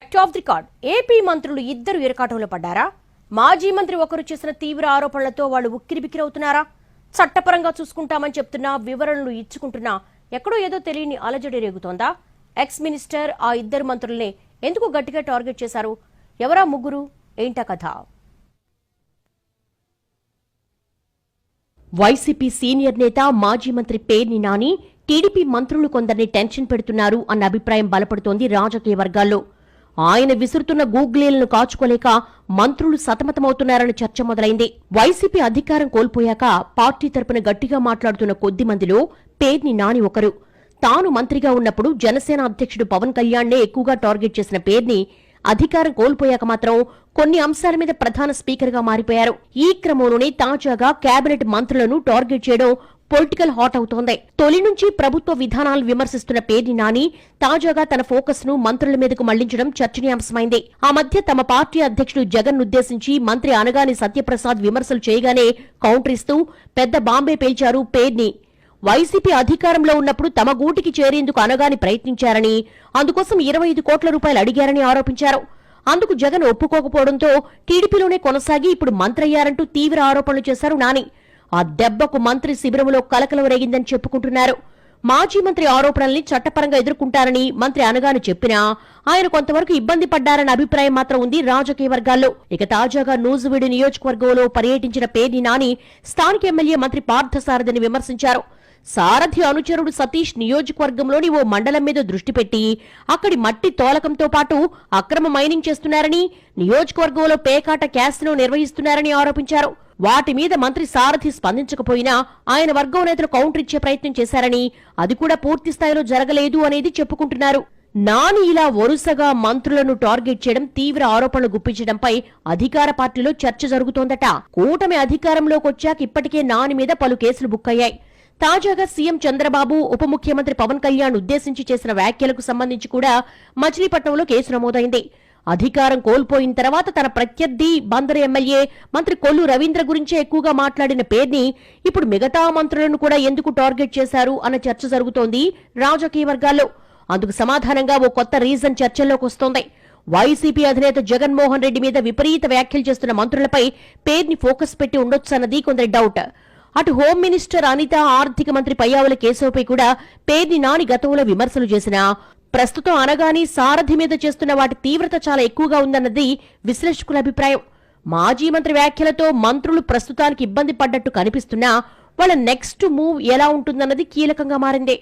Fact of the record. AP మంత్రులు ఇద్దరు ఇరకాటంలో పడ్డారా? మాజీ మంత్రి ఒకరు చేసిన తీవ్ర ఆరోపణలతో వాళ్ళు ఉక్కిరిబిక్కిరవుతున్నారా? చట్టపరంగా చూసుకుంటామని చెప్తున్నా, వివరణలు ఇచ్చుకుంటున్నా ఎక్కడో ఏదో తెలియని అలజడి రేగుతోందా? ఎక్స్ మినిస్టర్ ఆ ఇద్దరు మంత్రుల్ని ఎందుకు గట్టిగా టార్గెట్ చేశారు? ఎవరా ముగ్గురు? ఏంటా కథ? వైసీపీ సీనియర్ నేత మాజీ మంత్రి పేర్ని నాని టీడీపీ మంత్రులు కొందరిని టెన్షన్ పెడుతున్నారు అన్న అభిప్రాయం బలపడుతోంది రాజకీయ వర్గాల్లో. ఆయన విసురుతున్న గూగ్లీలను కాచుకోలేక మంత్రులు సతమతమవుతున్నారన్న చర్చ మొదలైంది. వైసీపీ అధికారం కోల్పోయాక పార్టీ తరపున గట్టిగా మాట్లాడుతున్న కొద్ది మందిలో పేర్ని నాని ఒకరు. తాను మంత్రిగా ఉన్నప్పుడు జనసేన అధ్యక్షుడు పవన్ కళ్యాణ్నే ఎక్కువగా టార్గెట్ చేసిన పేర్ని అధికారం కోల్పోయాక మాత్రం కొన్ని అంశాల మీద ప్రధాన స్పీకర్ గా మారిపోయారు. ఈ క్రమంలోనే తాజాగా కేబినెట్ మంత్రులను టార్గెట్ చేయడం పొలిటికల్ హాట్ అవుతోంది. తొలి నుంచి ప్రభుత్వ విధానాలు విమర్శిస్తున్న పేర్ని నాని తాజాగా తన ఫోకస్ ను మంత్రుల మీదకు మళ్లించడం చర్చనీయాంశమైంది. ఆ మధ్య తమ పార్టీ అధ్యక్షుడు జగన్ ఉద్దేశించి మంత్రి అనగాని సత్యప్రసాద్ విమర్శలు చేయగానే కౌంటర్ ఇస్తూ పెద్ద బాంబే పేల్చారు పేర్ని. వైసీపీ అధికారంలో ఉన్నప్పుడు తమ గూటికి చేరేందుకు అనగాని ప్రయత్నించారని, అందుకోసం 25 కోట్ల రూపాయలు అడిగారని ఆరోపించారు. అందుకు జగన్ ఒప్పుకోకపోవడంతో టీడీపీలోనే కొనసాగి ఇప్పుడు మంత్రయ్యారంటూ తీవ్ర ఆరోపణలు చేశారు నాని. ఆ దెబ్బకు మంత్రి శిబిరంలో కలకలం రేగిందని చెప్పుకుంటున్నారు. మాజీ మంత్రి ఆరోపణల్ని చట్టపరంగా ఎదుర్కొంటారని మంత్రి అనగాని చెప్పినా ఆయన కొంతవరకు ఇబ్బంది పడ్డారన్న అభిప్రాయం మాత్రం ఉంది రాజకీయ వర్గాల్లో. ఇక తాజాగా నూజివీడు నియోజకవర్గంలో పర్యటించిన పేర్ని నాని స్థానిక ఎమ్మెల్యే మంత్రి పార్థసారథిని విమర్శించారు. సారథి అనుచరుడు సతీష్ నియోజకవర్గంలోని ఓ మండలం మీద దృష్టి పెట్టి అక్కడి మట్టి తోలకంతో పాటు అక్రమ మైనింగ్ చేస్తున్నారని, నియోజకవర్గంలో పేకాట క్యాసినో నిర్వహిస్తున్నారని ఆరోపించారు. వాటి మీద మంత్రి సారథి స్పందించకపోయినా ఆయన వర్గం నేతలు కౌంటర్ ఇచ్చే ప్రయత్నం చేశారని, అది కూడా పూర్తి స్థాయిలో జరగలేదు అనేది చెప్పుకుంటున్నారు. నాని ఇలా వరుసగా మంత్రులను టార్గెట్ చేయడం, తీవ్ర ఆరోపణలు గుప్పించడంపై అధికార పార్టీలో చర్చ జరుగుతోందట. కూటమి అధికారంలోకి వచ్చాక ఇప్పటికే నాని మీద పలు కేసులు బుక్ అయ్యాయి. తాజాగా సీఎం చంద్రబాబు, ఉప ముఖ్యమంత్రి పవన్ కళ్యాణ్ ఉద్దేశించి చేసిన వ్యాఖ్యలకు సంబంధించి కూడా మచిలీపట్నంలో కేసు నమోదైంది. అధికారం కోల్పోయిన తర్వాత తన ప్రత్యర్థి బందరు ఎమ్మెల్యే మంత్రి కొల్లు రవీంద్ర గురించే ఎక్కువగా మాట్లాడిన పేర్ని ఇప్పుడు మిగతా మంత్రులను కూడా ఎందుకు టార్గెట్ చేశారు అన్న చర్చ జరుగుతోంది రాజకీయ వర్గాల్లో. అందుకు సమాధానంగా ఓ కొత్త రీజన్ చర్చల్లోకి వస్తోంది. వైసీపీ అధినేత జగన్మోహన్ రెడ్డి మీద విపరీత వ్యాఖ్యలు చేస్తున్న మంత్రులపై పేర్ని ఫోకస్ పెట్టి ఉండొచ్చన్నది కొందరి డౌట్. అటు హోం మినిస్టర్ అనిత, ఆర్థిక మంత్రి పయ్యావుల కేశవపై కూడా పేర్ని నాని గతంలో విమర్శలు చేసినా ప్రస్తుతం అనగాని సారథి మీద చేస్తున్న వాటి తీవ్రత చాలా ఎక్కువగా ఉందన్నది విశ్లేషకుల అభిప్రాయం. మాజీ మంత్రి వ్యాఖ్యలతో మంత్రులు ప్రస్తుతానికి ఇబ్బంది పడ్డట్టు కనిపిస్తున్నా వాళ్ళ నెక్స్ట్ మూవ్ ఎలా ఉంటుందన్నది కీలకంగా మారింది.